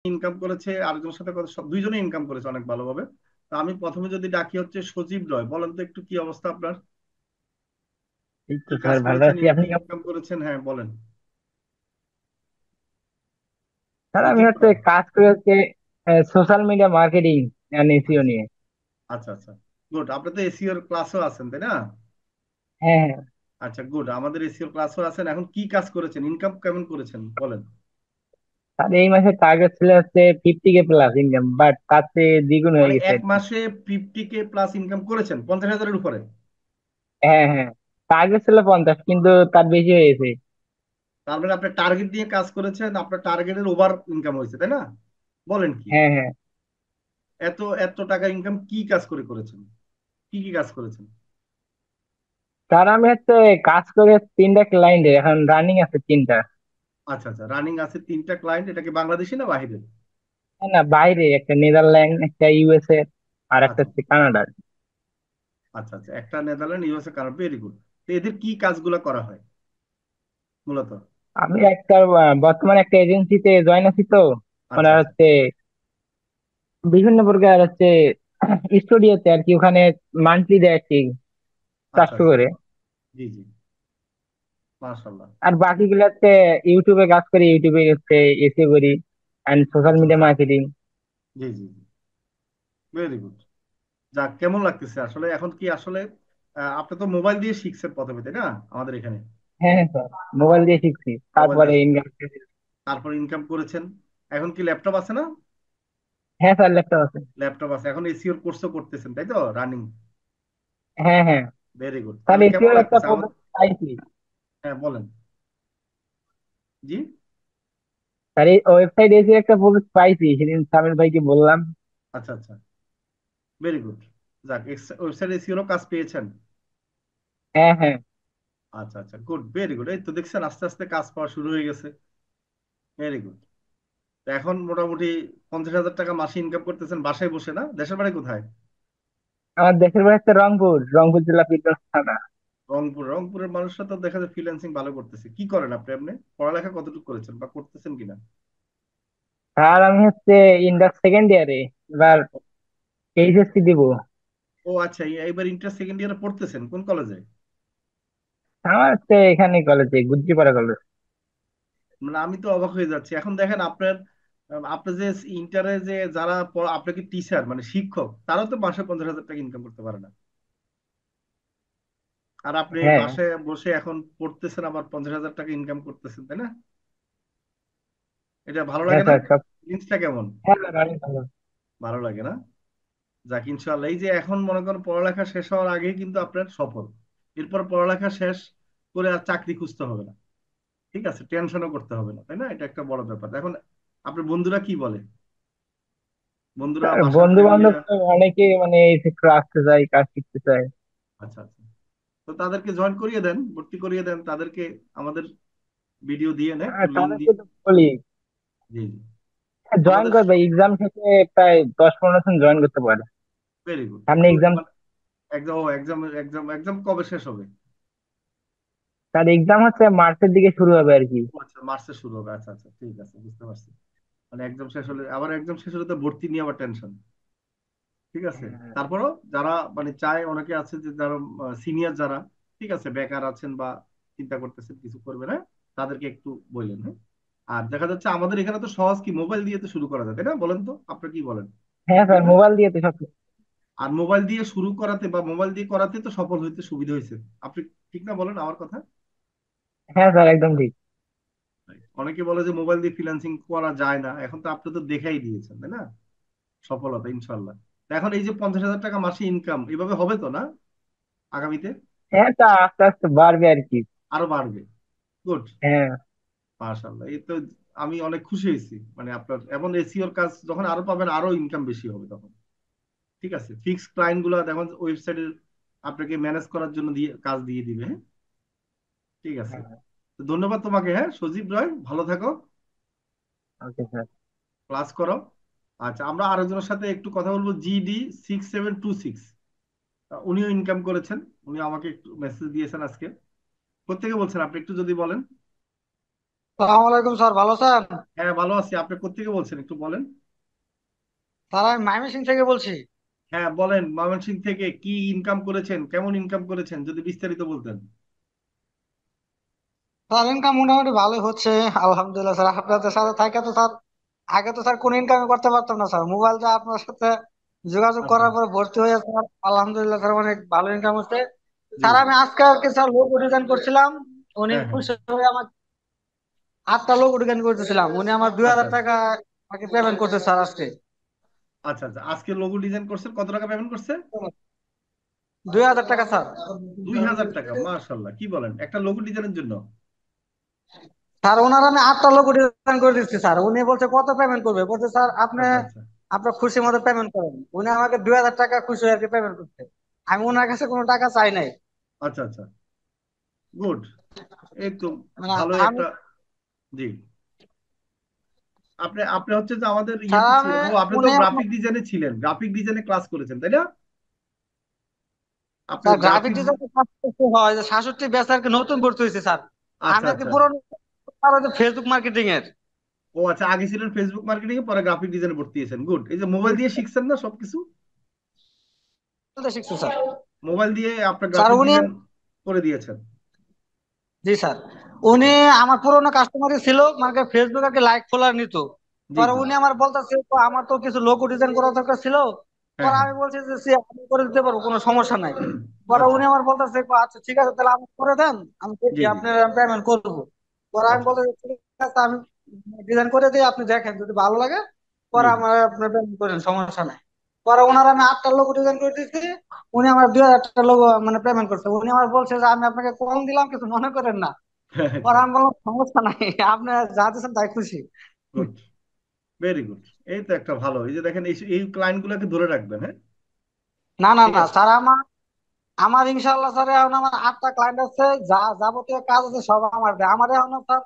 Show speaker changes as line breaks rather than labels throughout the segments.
Income করেছে, আরেকজনের সাথে কথা, সব দুইজনে ইনকাম করেছে অনেক ভালোভাবে। তো আমি প্রথমে যদি ডাকি হচ্ছে সজীব রয়, বলেন তো একটু কি অবস্থা আপনার,
এই তো
কি কাজ
স্যার ভালো
করেছেন,
আছি। আপনি কেমন
ইনকাম করেছেন, হ্যাঁ বলেন।
স্যার? আমি
সজীব
হচ্ছে
রয়।
কাজ করে হচ্ছে social media marketing and SEO
আচ্ছা
নিয়ে।
আচ্ছা আচ্ছা, গুড। আপনি তো এসিওর ক্লাসও আছেন তাই না?
হ্যাঁ হ্যাঁ।
আচ্ছা গুড, আমাদের এসিওর ক্লাসও আছেন। এখন কি কাজ করেছেন, ইনকাম কেমন করেছেন বলেন।
স্যার এই মাসে টার্গেট ছিল হচ্ছে 50K প্লাস ইনকাম, বাট তাতে দ্বিগুণ হয়ে
মানে
গেছে
এক
আর কি।
মাসে 50K প্লাস ইনকাম করেছেন, 50,000-এর উপরে?
হ্যাঁ হ্যাঁ। টার্গেট ছিল 50, কিন্তু তার বেশি হয়ে গেছে।
তার মানে আপনি টার্গেট দিয়ে কাজ করেছেন, আপনার টার্গেটের ওভার ইনকাম হয়েছে তাই না? বলেন কি,
হ্যাঁ হ্যাঁ।
এত এত টাকা ইনকাম কি কাজ করে করেছেন, কি কি কাজ করেছেন?
স্যার আমি হচ্ছে কাজ করে 3টা ক্লায়েন্টে এখন রানিং আছে 3টা।
আচ্ছা আচ্ছা, রানিং আছে 3টা ক্লায়েন্ট, এটা কি বাংলাদেশি না বাহিরের?
না না, বাইরে একটা নেদারল্যান্ড, একটা ইউএসএ, আর একটা
আচ্ছা
হচ্ছে কানাডার।
আচ্ছা আচ্ছা, একটা Netherland, USA, Canada, very good. তো এদের কি কাজগুলো করা হয় মূলত?
আমি একটা বর্তমানে একটা এজেন্সিতে জয়েন আছি তো।
আচ্ছা
ওনার
আচ্ছা
হচ্ছে বিভিন্ন প্রকার হচ্ছে স্টুডিওতে আর কি, ওখানে মান্থলি দেয় আর কি,
আচ্ছা
400
আচ্ছা,
করে।
জি জি, মাশাআল্লাহ।
আর বাকিগুলো হচ্ছে ইউটিউবে কাজ করি, ইউটিউবে হচ্ছে এসে করি অ্যান্ড সোশ্যাল
আচ্ছা
মিডিয়া
আচ্ছা,
মার্কেটিং।
জি জি জি, ভেরি গুড। যাক, কেমন লাগতেছে আসলে, এখন কি আসলে আপনি তো মোবাইল দিয়ে শিখছেন প্রথমে তাই না আমাদের এখানে?
হ্যাঁ হ্যাঁ স্যার, মোবাইল দিয়ে শিখছি,
মোবাইল
তারপরে
দিয়ে
ইনকাম।
তারপর ইনকাম করেছেন। এখন কি ল্যাপটপ আছে না?
হ্যাঁ স্যার, ল্যাপটপ আছে।
ল্যাপটপ আছে, এখন এসিওর কোর্সও করতেছেন তাই তো, রানিং?
হ্যাঁ হ্যাঁ।
ভেরি গুড,
স্যার
তাহলে কেমন
এসিওর একটা
লাগতেছে আমার?
প্রজেক্ট পাইছি।
হ্যাঁ বলেন। জি।
স্যার এই ওয়েবসাইট এসে একটা প্রজেক্ট পাইছি, সেদিন সামির ভাইকে বললাম।
আচ্ছা আচ্ছা, ভেরি গুড। যাক, ওয়েবসাইট এসিওরও কাজ পেয়েছেন।
হ্যাঁ হ্যাঁ।
আচ্ছা আচ্ছা, গুড, ভেরি গুড। এই তো দেখছেন আস্তে আস্তে কাজ পাওয়া শুরু হয়ে গেছে। Very good. এখন মোটামুটি 50,000 টাকা মাসে ইনকাম করতেছেন বাসায় বসে, না? দেশের বাড়ি কোথায়?
আমার দেশের বাড়ি হচ্ছে রংপুর, রংপুর জেলা পীরগঞ্জ থানা।
রংপুর। রংপুরের মানুষরা তো দেখা যায় ফ্রিল্যান্সিং ভালো করতেছে। কি করেন আপনি, আপনি পড়ালেখা কতটুকু করেছেন বা করতেছেন কিনা?
আর আমি হচ্ছে ইন্টার সেকেন্ড ইয়ারে, এবার এইচএসসি দিব।
ও আচ্ছা, এইবার ইন্টার সেকেন্ড ইয়ারে পড়তেছেন কোন কলেজে?
আমার হচ্ছে এখানে কলেজে, গুজ্জিপাড়া কলেজ।
মানে আমি তো অবাক হয়ে যাচ্ছি এখন, দেখেন আপনার আপনি যে ইন্টারে যে যারা আপনি কি টিচার মানে শিক্ষক, তারাও তো মাসে 50,000 টাকা ইনকাম করতে পারে না। আর আপনি
হ্যাঁ
বাসায় বসে এখন পড়তেছেন, আবার 50,000 টাকা ইনকাম করতেছেন, তাই না? এটা ভালো
হ্যাঁ
লাগে না?
স্যার সব।
জিনিসটা কেমন?
হ্যাঁ স্যার, অনেক ভালো।
ভালো লাগে না? যাক, ইনশাল্লাহ এই যে এখন মনে করেন পড়ালেখা শেষ হওয়ার আগেই কিন্তু আপনার সফল। এরপর পড়ালেখা শেষ করে আর চাকরি খুঁজতে হবে না, ঠিক আছে, টেনশনও করতে হবে না, তাই না? এটা একটা বড় ব্যাপার। এখন আপনার বন্ধুরা কি বলে, বন্ধুরা
স্যার
বাসার
বন্ধু বান্ধব
ফ্যামিলিরা?
তো অনেকে মানে এই সেক্টরে আসতে চায়, কাজ শিখতে চায়।
আচ্ছা আচ্ছা, তো তাদেরকে জয়েন করিয়ে দেন, ভর্তি করিয়ে দেন তাদেরকে, আমাদের ভিডিও দিয়ে নেয় একটু লিঙ্ক
তাদেরকে
দিয়ে।
তো বলি
জি জি,
জয়েন
আমাদের
করবে, এক্সাম থেকে প্রায় 10-15 জন জয়েন করতে পারে।
ভেরি গুড,
সামনে
গুড।
এক্সাম।
মানে এক্সাম, ও এক্সাম, এক্সাম কবে শেষ হবে?
তার এক্সাম হচ্ছে মার্চের দিকে শুরু হবে আর কি।
ও আচ্ছা, মার্চে শুরু হবে, আচ্ছা আচ্ছা, ঠিক আছে, বুঝতে পারছি। মানে এক্সাম শেষ হলে আবার, এক্সাম শেষ হলে তো ভর্তি নিয়ে আবার টেনশন। ঠিক আছে,
হ্যাঁ
তারপরও যারা মানে চায়, অনেকে আছে যে যারা সিনিয়র যারা, ঠিক আছে, বেকার আছেন বা চিন্তা করতেছেন কিছু করবে না, তাদেরকে একটু বললেন, হ্যাঁ। আর দেখা যাচ্ছে আমাদের এখানে তো সহজ, কি মোবাইল দিয়ে তো শুরু করা যায় তাই না, বলেন তো আপনি কি বলেন?
হ্যাঁ
ঠিক
স্যার,
না?
মোবাইল দিয়ে তো সব।
আর মোবাইল দিয়ে শুরু করাতে বা মোবাইল দিয়ে করাতে তো সফল হইতে সুবিধা হয়েছে। আপনি ঠিক না, বলেন আমার কথা।
হ্যাঁ স্যার, একদম ঠিক।
অনেকে বলে যে মোবাইল দিয়ে ফ্রিল্যান্সিং করা যায় না, এখন তো আপনি তো দেখাই দিয়েছেন তাই না, সফলতা ইনশাল্লাহ। তো এখন এই যে 50,000 টাকা মাসে ইনকাম এভাবে হবে তো না আগামীতে?
হ্যাঁ, তা আস্তে আস্তে বাড়বে আর কি।
আরো বাড়বে, গুড,
হ্যাঁ
মাশাআল্লাহ। এই তো আমি অনেক খুশি হয়েছি, মানে আপনার এমন এসিওর কাজ যখন আরো পাবেন, আরো ইনকাম বেশি হবে তখন। ঠিক আছে, ফিক্স ক্লায়েন্ট গুলো দেখুন ওয়েবসাইটের আপনাকে ম্যানেজ করার জন্য দিয়ে কাজ দিয়ে দিবে, হ্যাঁ। ঠিক আছে,
হ্যাঁ।
তো ধন্যবাদ তোমাকে, হ্যাঁ সজীব রয়, ভালো থাকো,
ওকে স্যার।
ক্লাস করো। আচ্ছা, আমরা আরেকজনের সাথে একটু কথা বলবো, GD6726, উনিও ইনকাম করেছেন। উনি আমাকে একটু মেসেজ দিয়েছেন আজকে। কোত্থেকে বলছেন আপনি, একটু যদি বলেন।
সালাম আলাইকুম স্যার, ভালো আছেন?
হ্যাঁ, ভালো আছি। আপনি কোত্থেকে বলছেন একটু বলেন।
স্যার আমি ময়মনসিংহ থেকে বলছি।
হ্যাঁ বলেন, ময়মনসিংহ থেকে কি ইনকাম করেছেন, কেমন ইনকাম করেছেন যদি বিস্তারিত বলতেন।
স্যার ইনকাম মোটামুটি ভালোই হচ্ছে, আলহামদুলিল্লাহ। স্যার আপনাদের সাথে থাকে তো স্যার, আগে তো স্যার কোনো ইনকাম করতে পারতাম না স্যার। মোবাইল দিয়ে আপনার সাথে যোগাযোগ
আচ্ছা।
করার পর ভর্তি হয়ে স্যার আলহামদুলিল্লাহ স্যার অনেক ভালো ইনকাম হচ্ছে।
জি
স্যার
জি।
আমি আজকে আর কি স্যার লোগো ডিজাইন করছিলাম, উনি
হ্যাঁ হ্যাঁ।
খুশি হয়ে আমার 8টা লোগো ডিজাইন করতেছিলাম, উনি আমার দুই
আচ্ছা
হাজার
আচ্ছা।
টাকা আমাকে পেমেন্ট করতে স্যার আজকে।
আচ্ছা আচ্ছা, আজকে লোগো ডিজাইন করছেন, কত টাকা পেমেন্ট করছে?
2,000 টাকা স্যার।
2000 টাকা? মাশাল্লাহ, কি বলেন, একটা লোগো ডিজাইনের জন্য?
স্যার ওনার আমি 8টা লোগো ডিজাইন করে দিচ্ছি স্যার, উনি বলছে কত পেমেন্ট করবে, বলছে স্যার আপনি
আচ্ছা আচ্ছা।
আপনার খুশি মতো পেমেন্ট করেন। উনি আমাকে 2,000 টাকা খুশি হয়ে আর কি পেমেন্ট করতে, আমি ওনার কাছে কোনো টাকা চাই নাই।
আচ্ছা আচ্ছা। গুড। এই তো
মানে
ভালোই
আমি
একটা। জি। আপনি আপনি হচ্ছে যে আমাদের
স্যার
ইয়েতে
আমি
ছিলেন, ও আপনি তো
উনি
গ্রাফিক ডিজাইনে ছিলেন, গ্রাফিক ডিজাইনে ক্লাস করেছেন তাই না? আপনি
স্যার গ্রাফিক
গ্রাফিক।
ডিজাইনের কাজ করতে হয় যে 66 ব্যাচ আর কি নতুন ভর্তি হয়েছে স্যার।
আচ্ছা
আমি আর কি
আচ্ছা।
পুরোনো স্যার ওই যে ফেসবুক মার্কেটিং এর।
ও আচ্ছা, আগে ছিলেন ফেসবুক মার্কেটিং এ, পরে গ্রাফিক ডিজাইনে ভর্তি হয়েছেন। গুড। এই যে মোবাইল দিয়ে শিখছেন না সবকিছু?
শিখছি স্যার।
মোবাইল দিয়ে আপনার
স্যার
গ্রাফিক
উনি,
ডিজাইন করে দিয়েছেন।
জি স্যার, উনি
আচ্ছা।
আমার পুরোনো কাস্টমারই ছিল, মানে ফেসবুক আর কি লাইক ফলোয়ার নিত।
জি
পরে
জি।
উনি আমার বলতেছে তো আমার তো কিছু লোগো ডিজাইন করার দরকার ছিল।
হ্যাঁ
পরে
হ্যাঁ।
আমি বলছি যে "সে আমি করে দিতে পারবো, কোনো সমস্যা নাই"। পরে
আচ্ছা।
উনি আমার বলতেছে আচ্ছা ঠিক আছে তাহলে আমি করে দেন, আমি দেখি
জি জি।
আপনার পেমেন্ট করবো। পরে আমি
আচ্ছা।
বলতে ঠিক আছে আমি ডিজাইন করে দিই, আপনি দেখেন যদি ভালো লাগে
জি
পরে
জি।
আমার আপনার পেমেন্ট করেন, সমস্যা নাই। পরে ওনার আমি 8টা লোগো ডিজাইন করে দিচ্ছি, উনি আমার 2,000 টাকা লোগো মানে পেমেন্ট করছে। উনি আমার বলছে যে আমি আপনাকে কম দিলাম, কিছু মনে করেন না। পরে
আচ্ছা।
আমি বললাম সমস্যা নাই, আপনি যা দিচ্ছেন তাই খুশি।
গুড। Very good. এই তো একটা ভালো, এই যে দেখেন এই এই ক্লায়েন্ট গুলোকে ধরে রাখবেন, হ্যাঁ।
না না
ঠিক
না
আছে।
স্যার, আমার আমার ইনশাল্লাহ স্যার এখন আমার 8টা ক্লায়েন্ট আছে, যা যাবতীয় কাজ আছে সব আমার দেয়। আমার এখন স্যার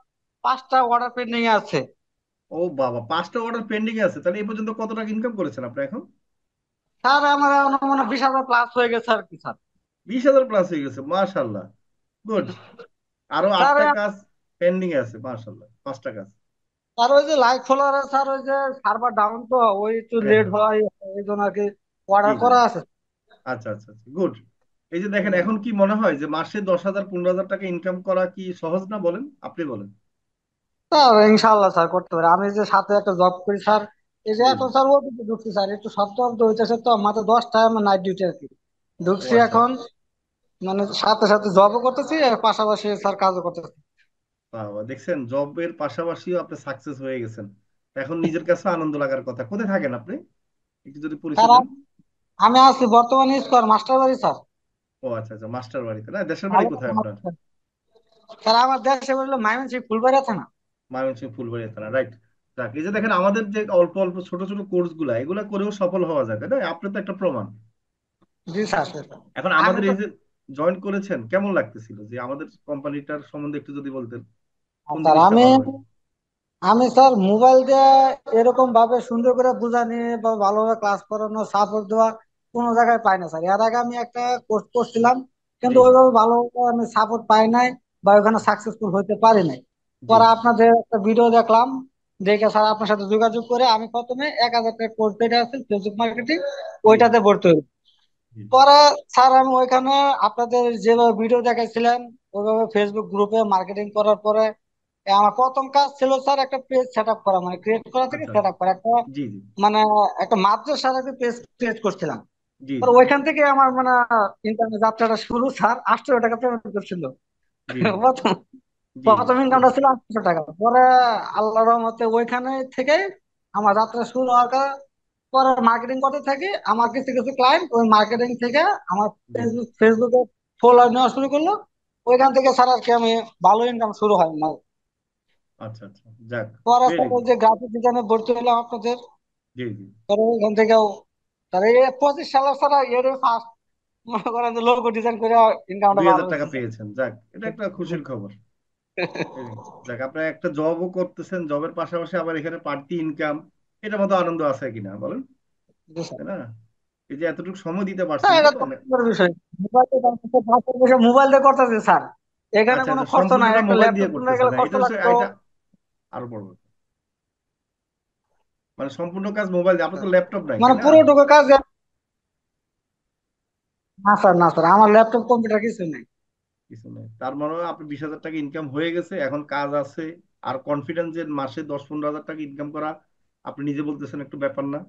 5টা অর্ডার পেন্ডিং এ আছে।
ও বাবা, 5টা অর্ডার পেন্ডিং আছে? তাহলে এই পর্যন্ত কত টাকা ইনকাম করেছেন আপনি এখন?
স্যার আমার এখন মানে 20,000 প্লাস হয়ে গেছে আর কি স্যার।
20,000 প্লাস হয়ে গেছে, মাশাল্লাহ। গুড। আরো
স্যার
8টা কাজ পেন্ডিং এ আছে, মাশাল্লাহ, 5টা কাজ।
স্যার ওই যে লাইক ফলোয়ার স্যার, ওই যে সার্ভার ডাউন তো, ওই একটু
হ্যাঁ
লেট
হ্যাঁ।
হয়, এই জন্য আর কি
জি
অর্ডার
জি।
করা আছে।
আচ্ছা আচ্ছা আচ্ছা, গুড। এই যে দেখেন, এখন কি মনে হয় যে মাসে 10,000 15,000 টাকা ইনকাম করা কি সহজ না, বলেন, আপনি বলেন।
স্যার ইনশাল্লাহ স্যার করতে পারি, আমি যে সাথে একটা জব করি স্যার, এই যে
জি জি।
এখন স্যার ওটিতে ঢুকছি স্যার, একটু সপ্তাহ অব্দি হইতেছে তো, মাত্র 10টায় আমার নাইট ডিউটি আর কি
ও
ঢুকছি
আচ্ছা
এখন।
আচ্ছা।
মানে সাথে সাথে জবও করতেছি আর পাশাপাশি স্যার কাজও করতেছি।
বাবা, দেখছেন, জবের পাশাপাশিও আপনি সাকসেস হয়ে গেছেন। এখন নিজের কাছে আনন্দ লাগার কথা। কোথায় থাকেন আপনি, একটু যদি পরিচয়
স্যার
দেন।
আমি আছি বর্তমানে স্কোয়ার মাস্টার বাড়ি স্যার।
ও আচ্ছা আচ্ছা, মাস্টার বাড়িতে না? দেশের বাড়ি
ভালো
কোথায়
কথা
আপনার?
স্যার। স্যার আমার দেশে বললো মাইমেনসিং ফুলবাড়ি থানা।
ময়মনসিংহ ফুলবাড়ি থানা, রাইট। যাক, এই যে দেখেন আমাদের যে অল্প অল্প ছোট ছোট কোর্স গুলা, এগুলা করেও সফল হওয়া যায় তাই না? আপনি তো একটা প্রমাণ।
জি স্যার স্যার।
এখন
আমি
আমাদের
তো
এই যে জয়েন করেছেন, কেমন লাগতেছিল যে আমাদের কোম্পানিটার সম্বন্ধে একটু যদি বলতেন, কোন
স্যার
জিনিসটা
আমি
ভালো লাগে?
আমি স্যার মোবাইল দিয়ে এরকম ভাবে সুন্দর করে বোঝানি বা ভালোভাবে ক্লাস করানো সাপোর্ট দেওয়া কোনো জায়গায় পাই না স্যার। এর আগে আমি একটা কোর্স করছিলাম,
জি
কিন্তু
জি।
ওইভাবে ভালোভাবে আমি সাপোর্ট পাই নাই বা ওখানে সাকসেসফুল হতে পারি নাই।
জি
পরে
জি।
আপনাদের একটা ভিডিও দেখলাম, দেখে স্যার আপনার সাথে যোগাযোগ করে আমি প্রথমে 1,000 টাকা কোর্স যেটা আছে ফেসবুক মার্কেটিং,
জি জি।
ওইটাতে ভর্তি হই।
জি জি।
পরে স্যার আমি ওইখানে আপনাদের যেভাবে ভিডিও দেখাইছিলেন ওইভাবে ফেসবুক গ্রুপে মার্কেটিং করার পরে আমার প্রথম কাজ ছিল স্যার একটা পেজ সেট আপ করা, মানে ক্রিয়েট করা থেকে
আচ্ছা
সেট
আচ্ছা।
আপ করা একটা,
জি জি।
মানে একটা মাদ্রাসার একটা পেজ ক্রিয়েট করছিলাম।
জি
পরে
জি।
ওইখান থেকে আমার মানে ইন্টারনেট যাত্রাটা শুরু স্যার। 800 টাকা পেমেন্ট করছিল
জি জি।
প্রথম।
জি জি।
প্রথম
গুড।
ইনকামটা ছিল 800 টাকা। পরে আল্লাহর রহমতে ওইখানে থেকে আমার যাত্রা শুরু হওয়ার পরে মার্কেটিং করতে থাকি। আমার কিছু কিছু ক্লায়েন্ট ওই মার্কেটিং থেকে আমার
জি জি।
ফেসবুকে ফলোয়ার নেওয়া শুরু করলো। ওইখান থেকে স্যার আর কি আমি ভালো ইনকাম শুরু হয় না।
আচ্ছা আচ্ছা। যাক।
পরে
ভেরি
স্যার ওই
গুড।
যে গ্রাফিক ডিজাইনে ভর্তি হলাম আপনাদের।
জি জি।
পরে ওইখান থেকেও স্যার এই 25 সালে স্যার এর ফার্স্ট মনে করেন যে লোগো ডিজাইন করে ইনকামটা
দুই
ভালো
হাজার টাকা
হয়েছে স্যার।
পেয়েছেন, যাক, এটা একটা খুশির খবর। এই, যাক, আপনার একটা জবও করতেছেন, জবের পাশাপাশি আবার এখানে পার্টি ইনকাম। এটার মতো আনন্দ আছে কিনা বলেন,
জি স্যার।
তাই না? এই যে এতটুকু সময় দিতে
হ্যাঁ
পারছেন, এটা
এটা
তো
তো
অনেক।
আনন্দের বিষয়। মোবাইল দিয়ে করতেছে স্যার, এখানে
আচ্ছা
কোনো
আচ্ছা,
খরচ নাই।
সম্পূর্ণটা
একটা
মোবাইল
ল্যাপটপ
দিয়ে
কিনতে
করতেছেন,
গেলে
হ্যাঁ,
খরচ
এটা হচ্ছে
লাগতো।
আরো বড় ব্যাপার। মানে সম্পূর্ণ কাজ মোবাইল দিয়ে, আপনার তো ল্যাপটপ নাই
মানে
তাই না?
পুরোটুকু কাজ না স্যার, না স্যার, আমার ল্যাপটপ কম্পিউটার কিছু নেই।
কিছু নেই, তার মানে আপনি 20,000 টাকা ইনকাম হয়ে গেছে, এখন কাজ আছে। আর কনফিডেন্স যে মাসে 10-15 হাজার টাকা ইনকাম করা, আপনি নিজে বলতেছেন একটু ব্যাপার না?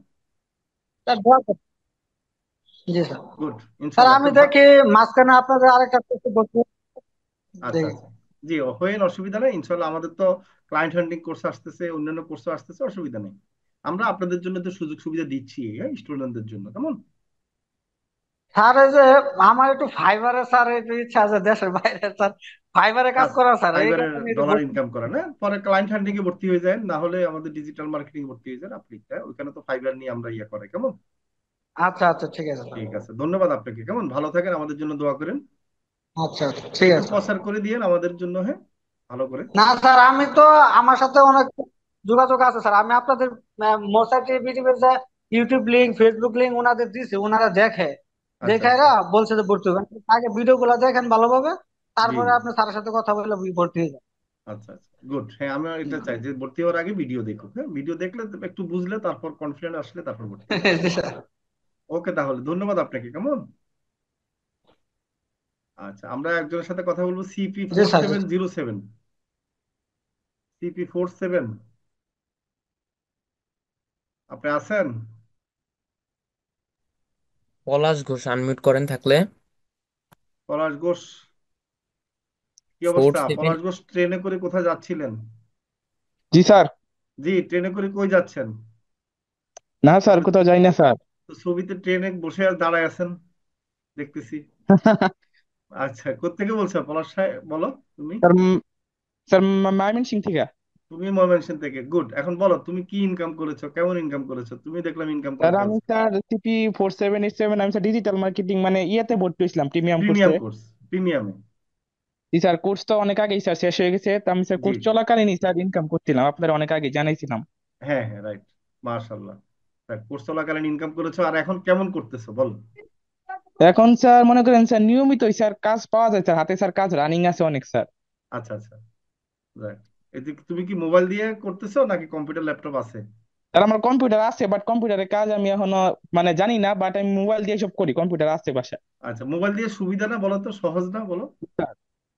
স্যার দোয়া করুন। জি স্যার।
গুড,
স্যার
ইনশাল্লাহ
আমি
একটা
দেখি মাঝখানে আপনাদের আরেকটা কিছু বলতে
আচ্ছা
দেখি।
আচ্ছা। জি, হইল, অসুবিধা নেই ইনশাল্লাহ। আমাদের তো ক্লায়েন্ট হান্টিং কোর্স আসতেছে, অন্যান্য কোর্সও আসতেছে, অসুবিধা নেই। আমরা আপনাদের জন্য তো সুযোগ সুবিধা দিচ্ছি, হ্যাঁ, স্টুডেন্টদের জন্য, কেমন?
স্যার এই যে আমার একটু ফাইবারে স্যার একটু ইচ্ছা আছে দেশের বাইরে স্যার, ফাইবারে কাজ
কাজ,
করা স্যার, এই
ফাইবারের
কারণে একটু
ডলার
বলছি।
ইনকাম করেন, হ্যাঁ, পরে ক্লায়েন্ট হান্টিং এ ভর্তি হয়ে যায়, না হলে আমাদের ডিজিটাল মার্কেটিং এ ভর্তি হয়ে যান আপনি, হ্যাঁ, ওইখানে তো ফাইবার নিয়ে আমরা ইয়ে করে, কেমন?
আচ্ছা আচ্ছা, ঠিক আছে স্যার।
ঠিক আছে, ধন্যবাদ আপনাকে, কেমন? ভালো থাকেন, আমাদের জন্য দোয়া করেন।
আচ্ছা আচ্ছা, ঠিক
একটু
আছে স্যার।
প্রচার করে দিয়েন আমাদের জন্য, হ্যাঁ, ভালো করে।
না স্যার, আমি তো আমার সাথে অনেক যোগাযোগ আছে স্যার, আমি আপনাদের মোসাইটি বিটিভির যে ইউটিউব লিঙ্ক, ফেসবুক লিঙ্ক ওনাদের দিছি, ওনারা দেখে
আচ্ছা
দেখে
আচ্ছা।
এরা বলছে যে ভর্তি হবেন। আগে ভিডিও গুলো দেখেন ভালোভাবে,
জি
তারপরে
জি।
আপনি স্যারের সাথে কথা বলে ভর্তি হয়ে যাবেন।
আচ্ছা আচ্ছা, গুড। হ্যাঁ, আমি এটা চাই যে ভর্তি হওয়ার আগে ভিডিও দেখুক, হ্যাঁ, ভিডিও দেখলে তো একটু বুঝলে তারপর কনফিডেন্ট আসলে তারপর ভর্তি হবে।
জি স্যার।
ওকে, তাহলে ধন্যবাদ আপনাকে, কেমন? আচ্ছা, আমরা একজনের সাথে কথা বলবো, সিপি
জি
four
sir, G
seven
sir.
Zero seven CP47, আপনি আছেন?
পলাশ ঘোষ আনমিউট করেন থাকলে।
পলাশ ঘোষ, কি
ফোর
অবস্থা
সেভেন
পলাশ ঘোষ? ট্রেনে করে কোথায় যাচ্ছিলেন?
জি স্যার।
জি, ট্রেনে করে কই যাচ্ছেন?
না স্যার,
ছবি,
কোথাও যাই না স্যার।
ছবিতে ট্রেনে বসে আর দাঁড়ায় আছেন দেখতেছি। আচ্ছা, কোত্থেকে বলছো পলাশ সাহেব, বলো তুমি।
স্যার স্যার ময়মনসিং থেকে।
তুমি ময়মনসিংহ থেকে, গুড। এখন বলো তুমি কি ইনকাম করেছো, কেমন ইনকাম করেছো? তুমি দেখলাম ইনকাম করে
স্যার আমি
ফেলছো।
স্যার CP4787, আমি স্যার ডিজিটাল মার্কেটিং মানে ইয়েতে ভর্তি হয়েছিলাম, প্রিমিয়াম
প্রিমিয়াম
কোর্সে।
কোর্স, প্রিমিয়ামে।
জি স্যার, কোর্স তো অনেক আগেই স্যার শেষ হয়ে গেছে, তো আমি স্যার
জি,
কোর্স চলাকালীনই স্যার ইনকাম করছিলাম, আপনারা অনেক আগে জানাইছিলাম।
হ্যাঁ হ্যাঁ, রাইট, মাশাআল্লাহ। কোর্স চলাকালীন ইনকাম করেছো, আর এখন কেমন করতেছো বলো।
এখন স্যার মনে করেন স্যার নিয়মিতই স্যার কাজ পাওয়া যায় স্যার, হাতে স্যার কাজ রানিং আছে অনেক স্যার।
আচ্ছা আচ্ছা, রাইট। এদিকে তুমি কি মোবাইল দিয়ে করতেছো নাকি কম্পিউটার ল্যাপটপ আছে?
স্যার আমার কম্পিউটার আছে, বাট কম্পিউটারের কাজ আমি এখনো মানে জানি না, বাট আমি মোবাইল দিয়ে সব করি, কম্পিউটার আছে বাসায়।
আচ্ছা, মোবাইল দিয়ে সুবিধা না, বলো তো, সহজ না বলো?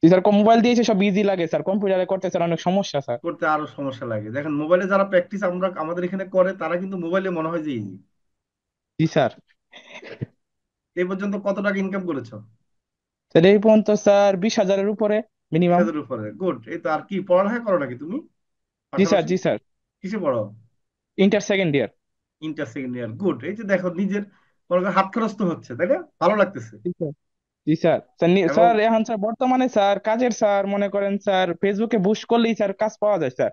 জি স্যার, মোবাইল দিয়ে সব ইজি লাগে স্যার, কম্পিউটারে করতে স্যার অনেক সমস্যা স্যার।
করতে আরো সমস্যা লাগে, দেখেন মোবাইলে যারা প্র্যাকটিস আমরা আমাদের এখানে করে তারা কিন্তু মোবাইলে মনে হয় যে ইজি।
জি স্যার।
এই পর্যন্ত কত টাকা ইনকাম করেছো?
স্যার এই পর্যন্ত স্যার 20,000-এর উপরে
বিশ
মিনিমাম।
হাজার উপরে, গুড। এই তো, আর কি পড়ালেখা করো নাকি তুমি
জি স্যার,
পাশাপাশি?
জি স্যার।
কিসে পড়ো?
Inter second year.
Inter second year, good. এই যে দেখো নিজের মনে করো হাত খরচ তো হচ্ছে, তাই না? ভালো লাগতেছে।
জি স্যার। জি স্যার। স্যার
এবং
স্যার এখন স্যার বর্তমানে স্যার কাজের স্যার মনে করেন স্যার ফেসবুকে বুস্ট করলেই স্যার কাজ পাওয়া যায় স্যার।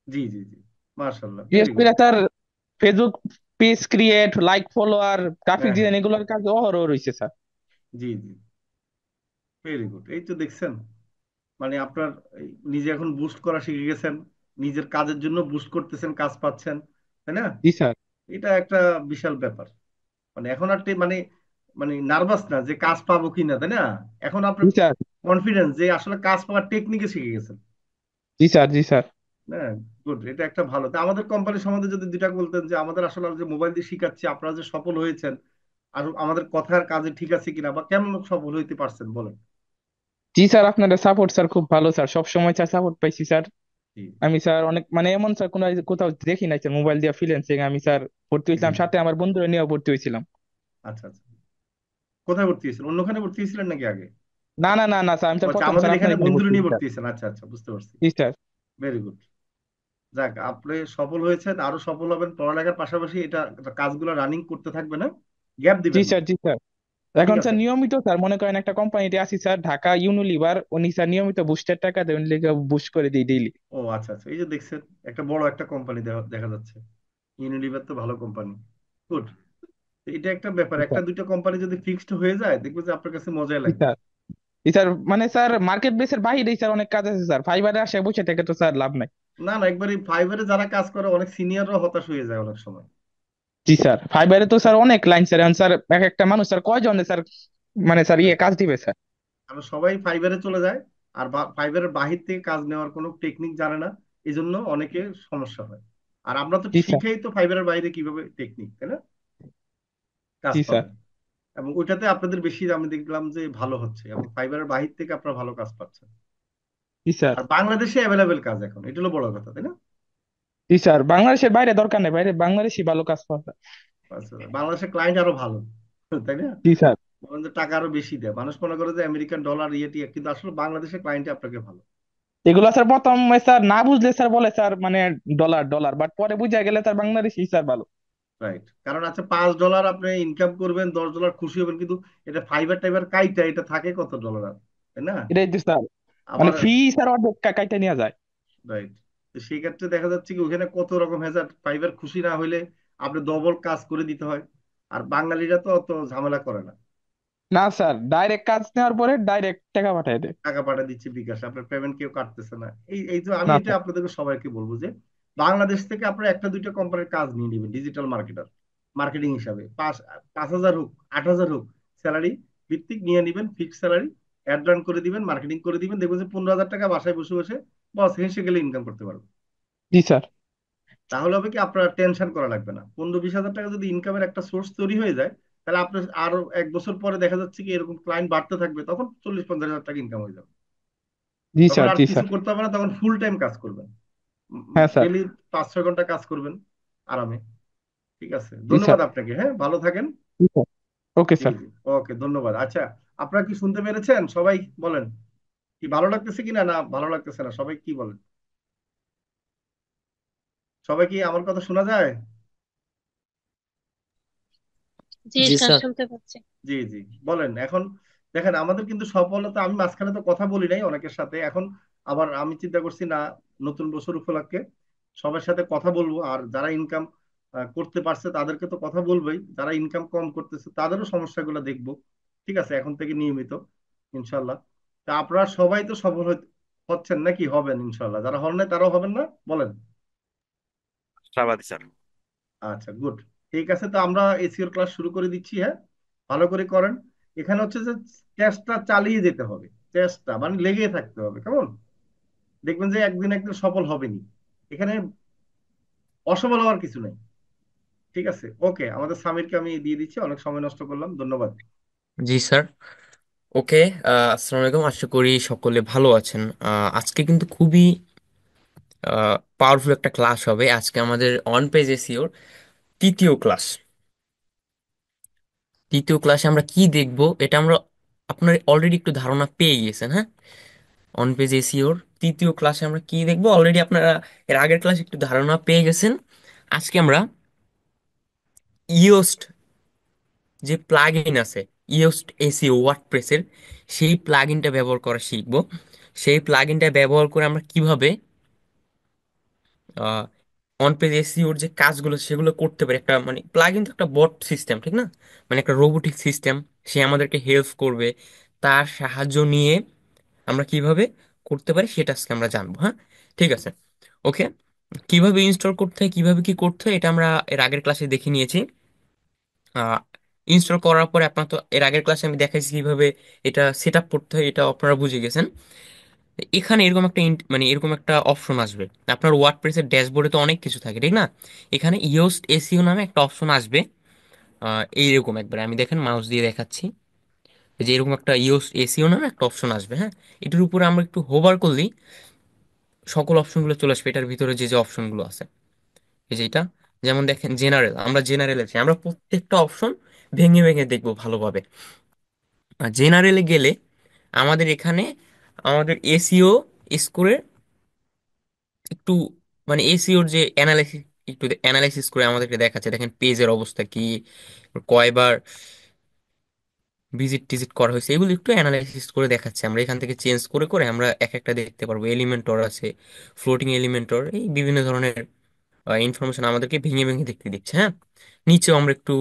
জি জি জি, মার্শাল্লাহ,
বিশেষ
ভেরি গুড।
করে sir Facebook page create, like, follower, graphic
হ্যাঁ হ্যাঁ,
ডিজাইন এগুলোর কাজ অহরহ রয়েছে স্যার।
জি জি, ভেরি গুড। এই তো দেখছেন, মানে আপনার নিজে এখন বুস্ট করা শিখে গেছেন, নিজের কাজের জন্য বুস্ট করতেছেন, কাজ পাচ্ছেন, তাই না?
জি স্যার।
এটা একটা বিশাল ব্যাপার। মানে এখন আর মানে মানে নার্ভাস না যে কাজ পাবো কিনা, তাই না? এখন আপনার
জি স্যার।
কনফিডেন্স যে আসলে কাজ পাওয়ার টেকনিকে শিখে গেছেন।
জি স্যার। জি স্যার।
হ্যাঁ, গুড। এটা একটা ভালো। তা আমাদের কোম্পানির সম্বন্ধে যদি দুইটা বলতেন, যে আমাদের আসলে যে মোবাইল দিয়ে শিখাচ্ছি, আপনারা যে সফল হয়েছেন, আর আমাদের কথার কাজে ঠিক আছে কিনা, বা কেমন সফল হইতে পারছেন বলেন।
জি স্যার, আপনাদের সাপোর্ট স্যার খুব ভালো স্যার, সব সময় স্যার সাপোর্ট পাইছি স্যার।
জি,
আমি স্যার অনেক মানে এমন স্যার কোথাও দেখি নাই স্যার মোবাইল দিয়ে ফ্রিল্যান্সিং আমি স্যার ভর্তি
জি,
হয়েছিলাম, সাথে আমার বন্ধুরা নিয়েও ভর্তি হয়েছিলাম।
আচ্ছা আচ্ছা। কোথায় ভর্তি হয়েছিলেন, অন্যখানে ভর্তি হয়েছিলেন নাকি আগে?
না না না না স্যার, আমি
ও
স্যার
আচ্ছা,
প্রথম
আমাদের
স্যার আপনার
এখানে
এখানে
বন্ধুরা
ভর্তি
নিয়ে
হয়েছি স্যার।
ভর্তি হয়েছেন, আচ্ছা আচ্ছা, বুঝতে পারছি।
জি স্যার।
Very good. যাক, আপনি সফল হয়েছেন, আরো সফল হবেন পড়ালেখার পাশাপাশি, এটা কাজগুলো রানিং করতে থাকবে না, গ্যাপ
জি
দিবেন না।
স্যার। জি স্যার।
ঠিক
এখন
আছে।
স্যার নিয়মিত স্যার মনে করেন একটা কোম্পানিতে আছি স্যার, ঢাকা ইউনিলিভার, উনি স্যার নিয়মিত বুস্টের টাকা দেন, লিগে বুস্ট করে দিই ডেইলি।
ও আচ্ছা আচ্ছা, এই যে দেখছেন, একটা বড় একটা কোম্পানি দেখা যাচ্ছে, ইউনিলিভার তো ভালো কোম্পানি। গুড। এটা একটা ব্যাপার,
জি
একটা
স্যার।
দুইটা কোম্পানি যদি ফিক্সড হয়ে যায়, দেখবে যে আপনার কাছে মজাই
জি
লাগবে।
স্যার। জি স্যার, মানে স্যার মার্কেট প্লেসের বাইরেই স্যার অনেক কাজ আছে স্যার, ফাইবারে আসে বসে থেকে তো স্যার লাভ নাই।
না না, একবারই ফাইবারে যারা কাজ করে অনেক সিনিয়ররা হতাশ হয়ে যায় অনেক সময়।
জি স্যার, ফাইবারে তো স্যার অনেক লাইন স্যার, এখন স্যার এক একটা মানুষ স্যার কয়জনে স্যার মানে স্যার ইয়ে কাজ দিবে স্যার।
কারণ সবাই ফাইবারে চলে যায়, আর ফাইবারের বাহির থেকে কাজ নেওয়ার কোনো টেকনিক জানে না। এই জন্য অনেকের সমস্যা হয়। আর আমরা তো
জি স্যার।
শিখাই তো ফাইবারের বাইরে কিভাবে টেকনিক, তাই না, কাজ
জি স্যার।
পাবেন। এবং ওইটাতে আপনাদের বেশি আমি দেখলাম যে ভালো হচ্ছে, এবং ফাইবারের বাহির থেকে আপনারা ভালো কাজ পাচ্ছেন।
জি স্যার।
আর বাংলাদেশে অ্যাভেলেবেল কাজ এখন, এটা হলো বড় কথা, তাই না?
জি স্যার, বাংলাদেশের বাইরে দরকার নেই, বাইরে বাংলাদেশই ভালো কাজ পাওয়া যায়।
আচ্ছা, বাংলাদেশের ক্লায়েন্ট আরো ভালো, তাই না?
জি স্যার।
বলেন যে টাকা আরো বেশি দেয়, মানুষ মনে করে যে আমেরিকান ডলার ইয়ে টিয়ে, কিন্তু আসলে বাংলাদেশের ক্লায়েন্ট আপনাকে ভালো।
এগুলো স্যার প্রথমে স্যার না বুঝলে স্যার বলে স্যার মানে ডলার ডলার, বাট পরে বুঝা গেলে স্যার বাংলাদেশই স্যার ভালো।
রাইট, কারণ আচ্ছা $5 আপনি ইনকাম করবেন, $10 খুশি হবেন, কিন্তু এটা ফাইবার টাইবার কাইটা এটা থাকে কত ডলার আর, তাই না?
এটাই তো স্যার, মানে
আবার
ফি স্যার অর্ধেক কাইটা নিয়ে যায়।
রাইট, তো সেই ক্ষেত্রে দেখা যাচ্ছে কি ওখানে কত রকম হ্যাজার্ড, ফাইবার খুশি না হইলে আপনি ডবল কাজ করে দিতে হয়। আর বাঙালিরা তো অত ঝামেলা করে না,
না স্যার, ডাইরেক্ট কাজ নেওয়ার পরে ডাইরেক্ট টাকা পাঠিয়ে দেয়।
টাকা পাঠিয়ে দিচ্ছে বিকাশে, আপনার পেমেন্ট কেউ কাটতেছে না। এই এই যে আমি
না
এটা
স্যার।
আপনাদেরকে সবাইকে বলবো যে বাংলাদেশ থেকে আপনারা একটা দুইটা কোম্পানির কাজ নিয়ে নেবেন ডিজিটাল মার্কেটার, মার্কেটিং হিসাবে 5,000 হোক, 8,000 হোক, স্যালারি ভিত্তিক নিয়ে নেবেন, ফিক্সড স্যালারি, অ্যাড রান করে দিবেন, মার্কেটিং করে দিবেন, দেখবেন যে 15,000 টাকা বাসায় বসে বসে বস হেসে গেলে ইনকাম করতে পারবেন।
জি স্যার।
তাহলে হবে কি আপনার টেনশন করা লাগবে না। 15-20 হাজার টাকা যদি ইনকামের একটা সোর্স তৈরি হয়ে যায়, তাহলে আপনার আরো 1 বছর পরে দেখা যাচ্ছে কি এরকম ক্লায়েন্ট বাড়তে থাকবে, তখন 40-50 হাজার টাকা ইনকাম হয়ে যাবে।
জি
তখন
স্যার।
আর
জি
কিছু
স্যার।
করতে হবে না, তখন ফুল টাইম কাজ করবেন,
হ্যাঁ স্যার।
ডেলি 5-6 ঘন্টা কাজ করবেন আরামে। ঠিক আছে,
জি স্যার।
ধন্যবাদ আপনাকে, হ্যাঁ ভালো থাকেন।
জি স্যার। ওকে
জি
স্যার।
জি, ওকে, ধন্যবাদ। আচ্ছা, আপনারা কি শুনতে পেরেছেন সবাই? বলেন, কি ভালো লাগতেছে কিনা, না ভালো লাগতেছে না, সবাই কি বলেন? সবাই কি আমার কথা শোনা যায়?
জি
জি
স্যার,
স্যার।
শুনতে পাচ্ছি।
জি জি, বলেন এখন। দেখেন আমাদের কিন্তু সফলতা, আমি মাঝখানে তো কথা বলি নাই অনেকের সাথে, এখন আবার আমি চিন্তা করছি না, নতুন বছর উপলক্ষে সবার সাথে কথা বলবো। আর যারা ইনকাম করতে পারছে তাদেরকে তো কথা বলবোই, যারা ইনকাম কম করতেছে তাদেরও সমস্যাগুলো দেখবো। ঠিক আছে, এখন থেকে নিয়মিত ইনশাল্লাহ। তা আপনারা সবাই তো সফল হচ্ছেন নাকি হবেন ইনশাল্লাহ? যারা হন নাই তারাও হবেন না, বলেন।
আশাবাদী স্যার।
আচ্ছা, গুড। ঠিক আছে, তো আমরা এসিওর ক্লাস শুরু করে দিচ্ছি, হ্যাঁ, ভালো করে করেন। এখানে হচ্ছে যে চেষ্টা চালিয়ে যেতে হবে, চেষ্টা মানে লেগে থাকতে হবে, কেমন? দেখবেন যে একদিন একদিন সফল হবেনি, এখানে অসফল হওয়ার কিছু নেই। ঠিক আছে, ওকে, আমাদের সামিরকে আমি দিয়ে দিচ্ছি, অনেক সময় নষ্ট করলাম, ধন্যবাদ।
জি স্যার। ওকে। আসসালামু আলাইকুম, আশা করি সকলে ভালো আছেন। আজকে কিন্তু খুবই পাওয়ারফুল একটা ক্লাস হবে। আজকে আমাদের অন পেজ এসিওর তৃতীয় ক্লাস। তৃতীয় ক্লাসে আমরা কি দেখব এটা আমরা আপনার অলরেডি একটু ধারণা পেয়ে গিয়েছেন, হ্যাঁ। অন পেজ এসিওর তৃতীয় ক্লাসে আমরা কি দেখব অলরেডি আপনারা এর আগের ক্লাসে একটু ধারণা পেয়ে গেছেন। আজকে আমরা ইয়োস্ট যে প্লাগ ইন আছে, ইয়োস্ট এসিও ওয়ার্ডপ্রেসের, সেই প্লাগ ইনটা ব্যবহার করা শিখব। সেই প্লাগ ইনটা ব্যবহার করে আমরা কিভাবে অন পেজ এসিওর যে কাজগুলো সেগুলো করতে পারি। একটা মানে প্লাগ ইন তো একটা বট সিস্টেম, ঠিক না? মানে একটা রোবোটিক সিস্টেম, সে আমাদেরকে হেল্প করবে। তার সাহায্য নিয়ে আমরা কিভাবে করতে পারি সেটা আজকে আমরা জানবো, হ্যাঁ। ঠিক আছে, ওকে। কিভাবে ইনস্টল করতে হয়, কিভাবে কি করতে হয়, এটা আমরা এর আগের ক্লাসে দেখে নিয়েছি। ইনস্টল করার পরে আপনার তো এর আগের ক্লাসে আমি দেখাইছি কিভাবে এটা সেট আপ করতে হয়, এটা আপনারা বুঝে গেছেন। এখানে এরকম একটা মানে এরকম একটা অপশন আসবে। আপনার ওয়ার্ডপ্রেসের ড্যাশবোর্ডে তো অনেক কিছু থাকে, ঠিক না? এখানে ইয়োস্ট এসইও নামে একটা অপশন আসবে। এইরকম একবার আমি দেখেন মাউস দিয়ে দেখাচ্ছি, যে এরকম একটা ইয়োস্ট এসইও নামে একটা অপশন আসবে, হ্যাঁ। এটার উপরে আমরা একটু হোভার করলেই সকল অপশনগুলো চলে আসবে এটার ভিতরে যে যে অপশনগুলো আছে। এই যে এটা, যেমন দেখেন জেনারেল, আমরা জেনারেলে আছি, আমরা প্রত্যেকটা অপশন ভেঙে ভেঙে দেখবো ভালোভাবে। জেনারেলে গেলে আমাদের এখানে আমাদের এসইও স্কোরের একটু মানে এসইওর যে অ্যানালাইসিস, একটু অ্যানালাইসিস করে আমাদেরকে দেখাচ্ছে। দেখেন পেজের অবস্থা কি, কয়বার ভিজিট টিজিট করা হয়েছে, এগুলো একটু অ্যানালাইসিস করে দেখাচ্ছে। আমরা এখান থেকে চেঞ্জ করে করে আমরা এক একটা দেখতে পারবো। এলিমেন্টর আছে, ফ্লোটিং এলিমেন্টর, এই বিভিন্ন ধরনের ইনফরমেশন আমাদেরকে ভেঙে ভেঙে দেখতে দিচ্ছে, হ্যাঁ। নিচেও আমরা একটু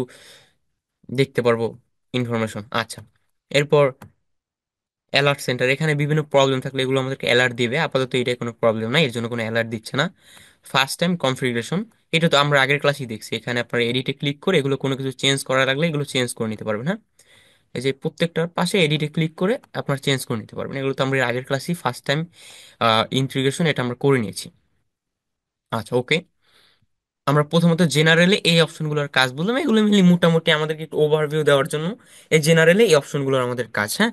দেখতে পারবো ইনফরমেশন। আচ্ছা, এরপর অ্যালার্ট সেন্টার, এখানে বিভিন্ন প্রবলেম থাকলে এগুলো আমাদেরকে অ্যালার্ট দিবে। আপাতত এটাই কোনো প্রবলেম নাই, এর জন্য কোনো অ্যালার্ট দিচ্ছে না। ফার্স্ট টাইম কনফিগারেশন, এটা তো আমরা আগের ক্লাসেই দেখছি। এখানে আপনার এডিটে ক্লিক করে এগুলো কোনো কিছু চেঞ্জ করা লাগলে এগুলো চেঞ্জ করে নিতে পারবেন, হ্যাঁ। এই যে প্রত্যেকটার পাশে এডিটে ক্লিক করে আপনার চেঞ্জ করে নিতে পারবেন। এগুলো তো আমরা এর আগের ক্লাসেই ফার্স্ট টাইম ইন্টিগ্রেশন এটা আমরা করে নিয়েছি। আচ্ছা, ওকে। আমরা প্রথমত জেনারেলে এই অপশনগুলোর কাজ বললাম, এগুলো মিলি মোটামুটি আমাদেরকে একটু ওভারভিউ দেওয়ার জন্য এই জেনারেলে এই অপশনগুলোর আমাদের কাজ, হ্যাঁ।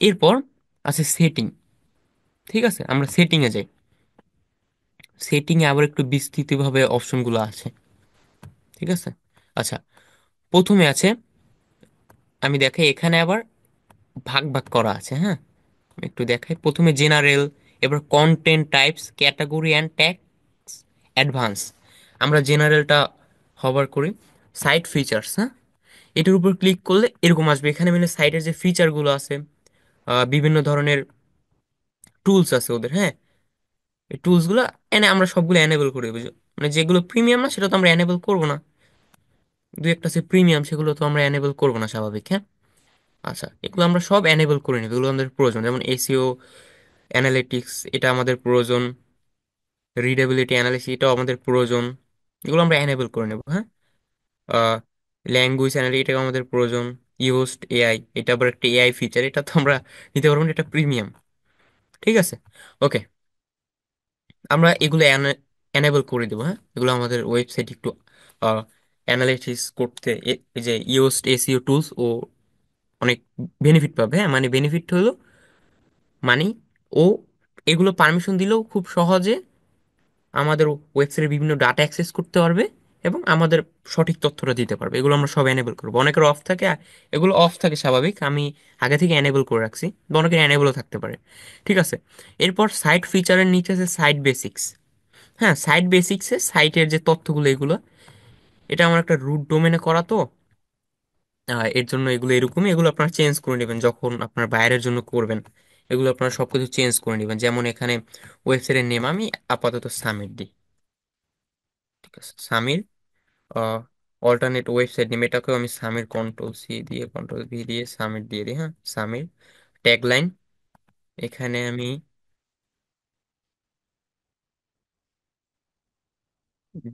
এরপর আছে সেটিং। ঠিক আছে, আমরা সেটিং এ যাই। সেটিং এ আবার একটু বিস্তৃতভাবে অপশনগুলো আছে। ঠিক আছে। আচ্ছা, প্রথমে আছে, আমি দেখাই এখানে আবার ভাগ ভাগ করা আছে, হ্যাঁ। আমি একটু দেখাই, প্রথমে জেনারেল, এবার content types, category and tags, advance. আমরা জেনারেলটা হভার করি। সাইট ফিচার্স, হ্যাঁ, এটার উপর ক্লিক করলে এরকম আসবে। এখানে মানে সাইটের যে ফিচারগুলো আছে, বিভিন্ন ধরনের টুলস আছে ওদের, হ্যাঁ। এই টুলসগুলো এনে আমরা সবগুলো এনেবল করে দেবো। মানে যেগুলো প্রিমিয়াম না সেটা তো আমরা এনেবল করবো না, দু একটা আছে প্রিমিয়াম, সেগুলো তো আমরা এনেবল করবো না, স্বাভাবিক, হ্যাঁ। আচ্ছা, এগুলো আমরা সব এনেবল করে নেবো, এগুলো আমাদের প্রয়োজন। যেমন এসইও অ্যানালিটিক্স, এটা আমাদের প্রয়োজন। রিডেবিলিটি অ্যানালিসিস, এটাও আমাদের প্রয়োজন। এগুলো আমরা এনেবল করে নেবো, হ্যাঁ। ল্যাঙ্গুয়েজ অ্যানালিটিক, এটাও আমাদের প্রয়োজন। ইউজড এআই, এটা আবার একটা এআই ফিচার, এটা তো আমরা নিতে পারবো না, এটা প্রিমিয়াম। ঠিক আছে, ওকে। আমরা এগুলো এনেবল করে দেবো, হ্যাঁ। এগুলো আমাদের ওয়েবসাইট একটু অ্যানালাইসিস করতে এই যে ইউজড এসইও টুলস ও অনেক বেনিফিট পাবে, হ্যাঁ। মানে বেনিফিট হলো, মানে ও এগুলো পারমিশন দিলেও খুব সহজে আমাদের ওয়েবসাইটের বিভিন্ন ডাটা অ্যাক্সেস করতে পারবে এবং আমাদের সঠিক তথ্যটা দিতে পারবে। এগুলো আমরা সব এনেবল করবো। অনেকের অফ থাকে, এগুলো অফ থাকে স্বাভাবিক, আমি আগে থেকে এনেবল করে রাখছি, বা অনেকের এনেবলও থাকতে পারে। ঠিক আছে। এরপর সাইট ফিচারের নিচে আছে সাইট বেসিক্স। হ্যাঁ, সাইট বেসিক্সে সাইটের যে তথ্যগুলো এগুলো, এটা আমার একটা রুট ডোমেনে করা তো, এর জন্য এগুলো এরকমই। এগুলো আপনারা চেঞ্জ করে নেবেন যখন আপনার বাইরের জন্য করবেন। এগুলো আপনারা সবকিছু চেঞ্জ করে নেবেন। যেমন এখানে ওয়েবসাইটের নেম আমি আপাতত সামির দিই। ঠিক আছে, সামির। অল্টারনেট ওয়েবসাইট নেম, এটাকেও আমি সামির, কন্ট্রোল সি দিয়ে কন্ট্রোল ভি দিয়ে সামির দিয়ে দিই, হ্যাঁ, সামির। ট্যাগলাইন, এখানে আমি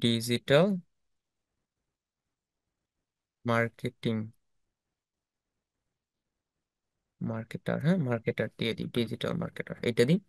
ডিজিটাল মার্কেটিং, মার্কেটার, হ্যাঁ, মার্কেটার দিয়ে দিই, ডিজিটাল মার্কেটার এটা দিই।